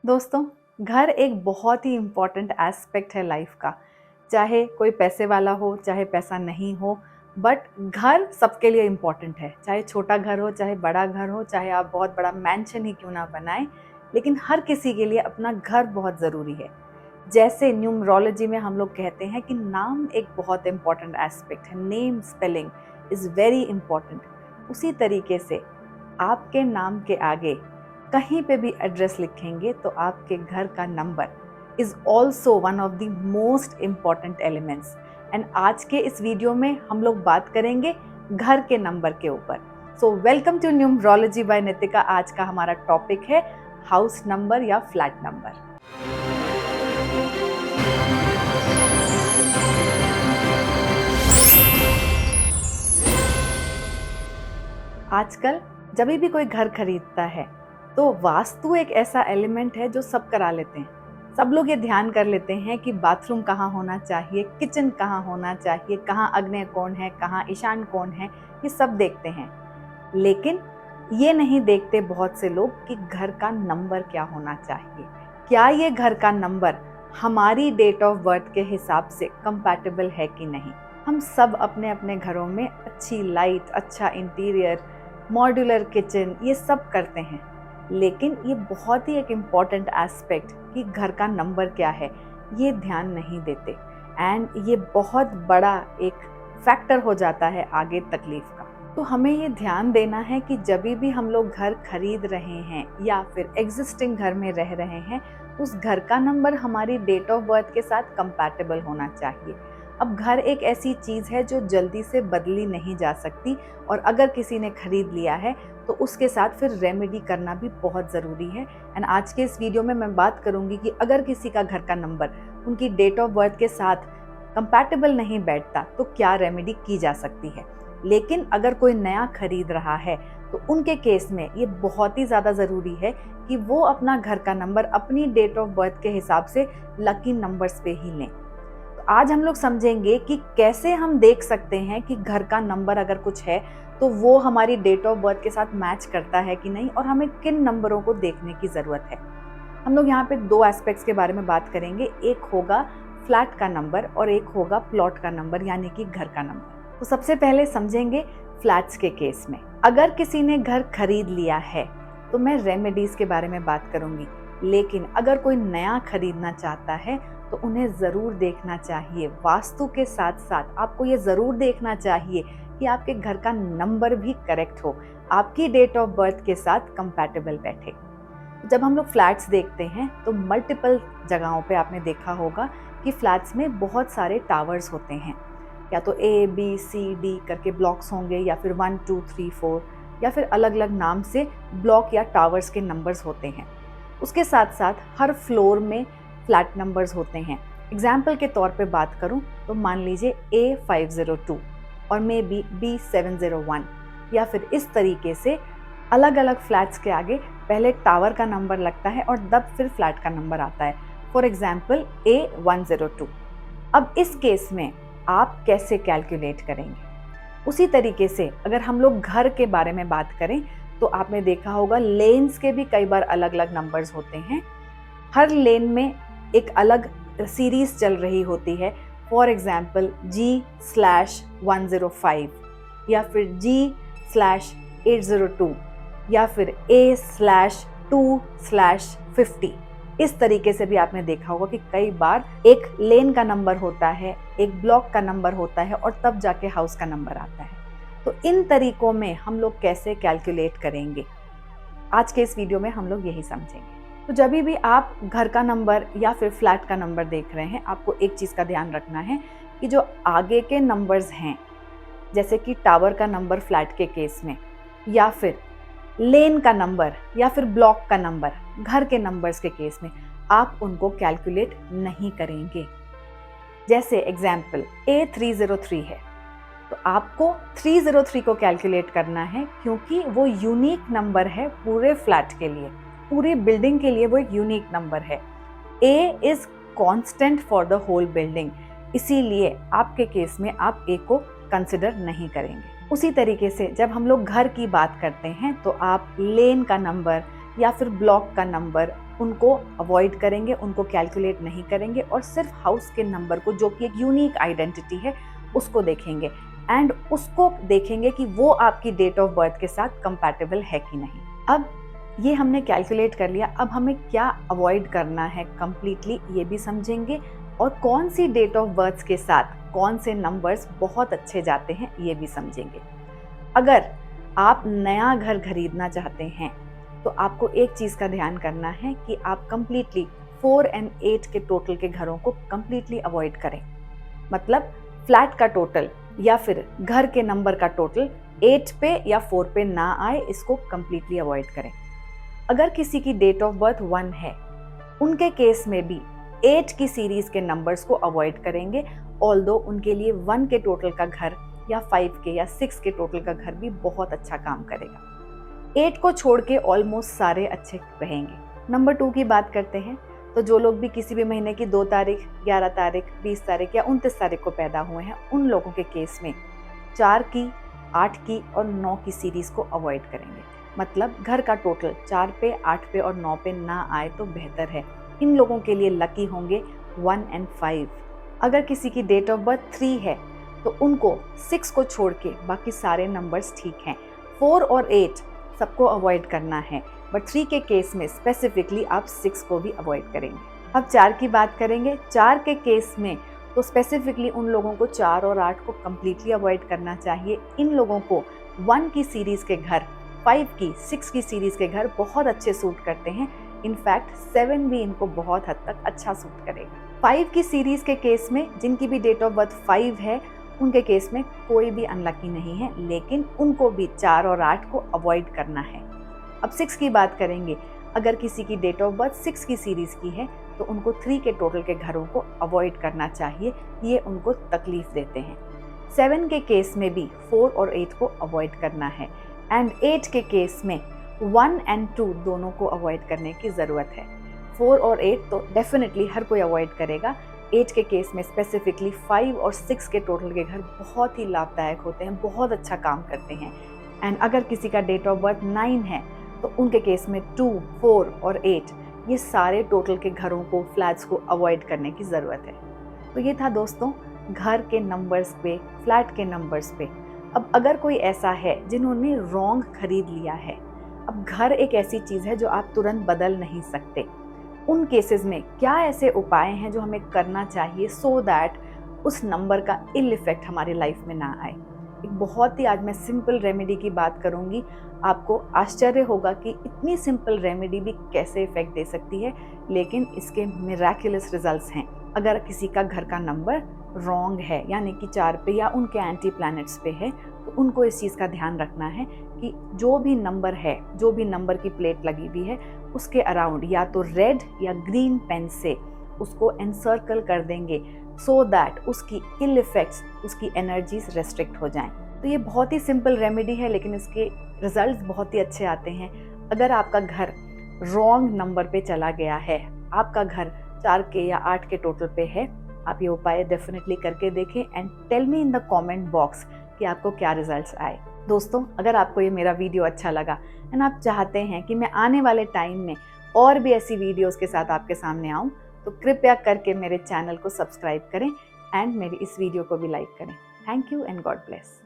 दोस्तों, घर एक बहुत ही इम्पॉर्टेंट एस्पेक्ट है लाइफ का। चाहे कोई पैसे वाला हो, चाहे पैसा नहीं हो, बट घर सबके लिए इम्पॉर्टेंट है। चाहे छोटा घर हो, चाहे बड़ा घर हो, चाहे आप बहुत बड़ा मैंशन ही क्यों ना बनाएं, लेकिन हर किसी के लिए अपना घर बहुत ज़रूरी है। जैसे न्यूमरोलॉजी में हम लोग कहते हैं कि नाम एक बहुत इम्पॉर्टेंट एस्पेक्ट है, name spelling is very important. उसी तरीके से आपके नाम के आगे कहीं पे भी एड्रेस लिखेंगे तो आपके घर का number is also one of the most important elements. And आज के इस वीडियो में हम लोग बात करेंगे घर के नंबर के ऊपर। So welcome to numerology by Nitika. आज का हमारा टॉपिक है हाउस नंबर या फ्लैट नंबर। आजकल जब भी कोई घर खरीदता है तो वास्तु एक ऐसा एलिमेंट है जो सब करा लेते हैं। सब लोग ये ध्यान कर लेते हैं कि बाथरूम कहाँ होना चाहिए, किचन कहाँ होना चाहिए, कहाँ आग्नेय कोण है, कहाँ ईशान कोण है, ये सब देखते हैं। लेकिन ये नहीं देखते बहुत से लोग कि घर का नंबर क्या होना चाहिए। क्या ये घर का नंबर हमारी डेट ऑफ बर्थ के हिसाब से कंपैटिबल है कि नहीं। हम सब अपने अपने घरों में अच्छी लाइट, अच्छा इंटीरियर, मॉड्यूलर किचन ये सब करते हैं, लेकिन ये बहुत ही एक इम्पॉर्टेंट एस्पेक्ट कि घर का नंबर क्या है ये ध्यान नहीं देते। एंड ये बहुत बड़ा एक फैक्टर हो जाता है आगे तकलीफ का। तो हमें ये ध्यान देना है कि जब भी हम लोग घर खरीद रहे हैं या फिर एग्जिस्टिंग घर में रह रहे हैं, उस घर का नंबर हमारी डेट ऑफ बर्थ के साथ कंपैटिबल होना चाहिए। अब घर एक ऐसी चीज़ है जो जल्दी से बदली नहीं जा सकती, और अगर किसी ने खरीद लिया है तो उसके साथ फिर रेमेडी करना भी बहुत ज़रूरी है। एंड आज के इस वीडियो में मैं बात करूंगी कि अगर किसी का घर का नंबर उनकी डेट ऑफ बर्थ के साथ कंपैटिबल नहीं बैठता तो क्या रेमेडी की जा सकती है। लेकिन अगर कोई नया खरीद रहा है तो उनके केस में ये बहुत ही ज़्यादा ज़रूरी है कि वो अपना घर का नंबर अपनी डेट ऑफ बर्थ के हिसाब से लकी नंबर्स पे ही लें। आज हम लोग समझेंगे कि कैसे हम देख सकते हैं कि घर का नंबर अगर कुछ है तो वो हमारी डेट ऑफ बर्थ के साथ मैच करता है कि नहीं, और हमें किन नंबरों को देखने की ज़रूरत है। हम लोग यहाँ पे दो एस्पेक्ट्स के बारे में बात करेंगे, एक होगा फ्लैट का नंबर और एक होगा प्लॉट का नंबर यानी कि घर का नंबर। तो सबसे पहले समझेंगे फ्लैट्स के केस में। अगर किसी ने घर खरीद लिया है तो मैं रेमेडीज के बारे में बात करूंगी, लेकिन अगर कोई नया खरीदना चाहता है तो उन्हें ज़रूर देखना चाहिए, वास्तु के साथ साथ आपको ये ज़रूर देखना चाहिए कि आपके घर का नंबर भी करेक्ट हो, आपकी डेट ऑफ बर्थ के साथ कंपैटिबल बैठे। जब हम लोग फ्लैट्स देखते हैं तो मल्टीपल जगहों पे आपने देखा होगा कि फ्लैट्स में बहुत सारे टावर्स होते हैं, या तो ABCD करके ब्लॉक्स होंगे, या फिर 1 2 3 4, या फिर अलग अलग नाम से ब्लॉक या टावर्स के नंबर्स होते हैं। उसके साथ साथ हर फ्लोर में फ्लैट नंबर्स होते हैं। एग्जाम्पल के तौर पे बात करूं तो मान लीजिए A502 और मे बी B701, या फिर इस तरीके से अलग अलग फ्लैट्स के आगे पहले टावर का नंबर लगता है और तब फिर फ्लैट का नंबर आता है। For example A102। अब इस केस में आप कैसे कैलकुलेट करेंगे? उसी तरीके से अगर हम लोग घर के बारे में बात करें तो आपने देखा होगा लेन्स के भी कई बार अलग अलग नंबर्स होते हैं। हर लेन में एक अलग सीरीज चल रही होती है। फॉर एग्जाम्पल G/105, या फिर G/802, या फिर A/2/50। इस तरीके से भी आपने देखा होगा कि कई बार एक लेन का नंबर होता है, एक ब्लॉक का नंबर होता है, और तब जाके हाउस का नंबर आता है। तो इन तरीकों में हम लोग कैसे कैलकुलेट करेंगे, आज के इस वीडियो में हम लोग यही समझेंगे। तो जब भी आप घर का नंबर या फिर फ्लैट का नंबर देख रहे हैं, आपको एक चीज़ का ध्यान रखना है कि जो आगे के नंबर्स हैं, जैसे कि टावर का नंबर फ्लैट के केस में, या फिर लेन का नंबर, या फिर ब्लॉक का नंबर घर के नंबर्स के केस में, आप उनको कैलकुलेट नहीं करेंगे। जैसे एग्जाम्पल A303 है तो आपको 303 को कैलकुलेट करना है, क्योंकि वो यूनिक नंबर है पूरे फ्लैट के लिए, पूरी बिल्डिंग के लिए वो एक यूनिक नंबर है। A is constant for the whole building, इसीलिए आपके केस में आप A को कंसिडर नहीं करेंगे। उसी तरीके से जब हम लोग घर की बात करते हैं तो आप लेन का नंबर या फिर ब्लॉक का नंबर उनको अवॉइड करेंगे, उनको कैलकुलेट नहीं करेंगे और सिर्फ हाउस के नंबर को, जो कि एक यूनिक आइडेंटिटी है, उसको देखेंगे एंड उसको देखेंगे कि वो आपकी डेट ऑफ बर्थ के साथ कंपैटिबल है कि नहीं। अब ये हमने कैलकुलेट कर लिया, अब हमें क्या अवॉइड करना है कंप्लीटली ये भी समझेंगे और कौन सी डेट ऑफ बर्थ के साथ कौन से नंबर्स बहुत अच्छे जाते हैं ये भी समझेंगे। अगर आप नया घर खरीदना चाहते हैं तो आपको एक चीज़ का ध्यान करना है कि आप कंप्लीटली 4 और 8 के टोटल के घरों को कंप्लीटली अवॉइड करें। मतलब फ्लैट का टोटल या फिर घर के नंबर का टोटल 8 पे या 4 पे ना आए, इसको कंप्लीटली अवॉइड करें। अगर किसी की डेट ऑफ बर्थ 1 है, उनके केस में भी 8 की सीरीज के नंबर्स को अवॉइड करेंगे, ऑल्दो उनके लिए 1 के टोटल का घर या 5 के या 6 के टोटल का घर भी बहुत अच्छा काम करेगा। 8 को छोड़ के ऑलमोस्ट सारे अच्छे रहेंगे। नंबर 2 की बात करते हैं तो जो लोग भी किसी भी महीने की 2 तारीख, 11 तारीख, 20 तारीख या 29 तारीख को पैदा हुए हैं, उन लोगों के केस में 4 की, 8 की और 9 की सीरीज को अवॉइड करेंगे। मतलब घर का टोटल 4 पे, 8 पे और 9 पे ना आए तो बेहतर है। इन लोगों के लिए लकी होंगे 1 और 5। अगर किसी की डेट ऑफ बर्थ 3 है तो उनको 6 को छोड़ के बाकी सारे नंबर्स ठीक हैं। 4 और 8 सबको अवॉइड करना है, बट 3 के केस में स्पेसिफिकली आप 6 को भी अवॉइड करेंगे। अब 4 की बात करेंगे। 4 के केस में तो स्पेसिफिकली उन लोगों को 4 और 8 को कम्प्लीटली अवॉइड करना चाहिए। इन लोगों को 1 की सीरीज के घर, 5 की, 6 की सीरीज के घर बहुत अच्छे सूट करते हैं। इनफैक्ट 7 भी इनको बहुत हद तक अच्छा सूट करेगा। 5 की सीरीज के केस में जिनकी भी डेट ऑफ बर्थ 5 है, उनके केस में कोई भी अनलकी नहीं है, लेकिन उनको भी 4 और 8 को अवॉइड करना है। अब 6 की बात करेंगे। अगर किसी की डेट ऑफ बर्थ 6 की सीरीज की है तो उनको 3 के टोटल के घरों को अवॉइड करना चाहिए, ये उनको तकलीफ देते हैं। 7 के केस में भी 4 और 8 को अवॉइड करना है एंड 8 के केस में 1 और 2 दोनों को अवॉइड करने की ज़रूरत है। 4 और 8 तो डेफिनेटली हर कोई अवॉइड करेगा। 8 के केस में स्पेसिफिकली 5 और 6 के टोटल के घर बहुत ही लाभदायक होते हैं, बहुत अच्छा काम करते हैं। एंड अगर किसी का डेट ऑफ बर्थ 9 है तो उनके केस में 2, 4 और 8 ये सारे टोटल के घरों को, फ्लैट्स को अवॉइड करने की ज़रूरत है। तो ये था दोस्तों घर के नंबर्स पे, फ्लैट के नंबर्स पे। अब अगर कोई ऐसा है जिन्होंने रॉन्ग खरीद लिया है, अब घर एक ऐसी चीज़ है जो आप तुरंत बदल नहीं सकते, उन केसेस में क्या ऐसे उपाय हैं जो हमें करना चाहिए सो दैट उस नंबर का इल इफेक्ट हमारी लाइफ में ना आए। एक बहुत ही आज मैं सिंपल रेमेडी की बात करूंगी। आपको आश्चर्य होगा कि इतनी सिंपल रेमेडी भी कैसे इफेक्ट दे सकती है, लेकिन इसके मिरेक्युलस रिजल्ट्स हैं। अगर किसी का घर का नंबर रॉन्ग है, यानी कि 4 पे या उनके एंटी प्लैनेट्स पे है, तो उनको इस चीज़ का ध्यान रखना है कि जो भी नंबर है, जो भी नंबर की प्लेट लगी हुई है, उसके अराउंड या तो रेड या ग्रीन पेन से उसको एनसर्कल कर देंगे सो दैट उसकी इल इफेक्ट्स, उसकी एनर्जीज रेस्ट्रिक्ट हो जाएं। तो ये बहुत ही सिंपल रेमेडी है, लेकिन इसके रिजल्ट्स बहुत ही अच्छे आते हैं। अगर आपका घर रॉन्ग नंबर पे चला गया है, आपका घर 4 के या 8 के टोटल पे है, आप ये उपाय डेफिनेटली करके देखें and tell me in the comment box कि आपको क्या रिजल्ट्स आए। दोस्तों अगर आपको ये मेरा वीडियो अच्छा लगा एंड आप चाहते हैं कि मैं आने वाले टाइम में और भी ऐसी वीडियोस के साथ आपके सामने आऊँ, तो कृपया करके मेरे चैनल को सब्सक्राइब करें एंड मेरी इस वीडियो को भी लाइक करें। Thank you and God bless.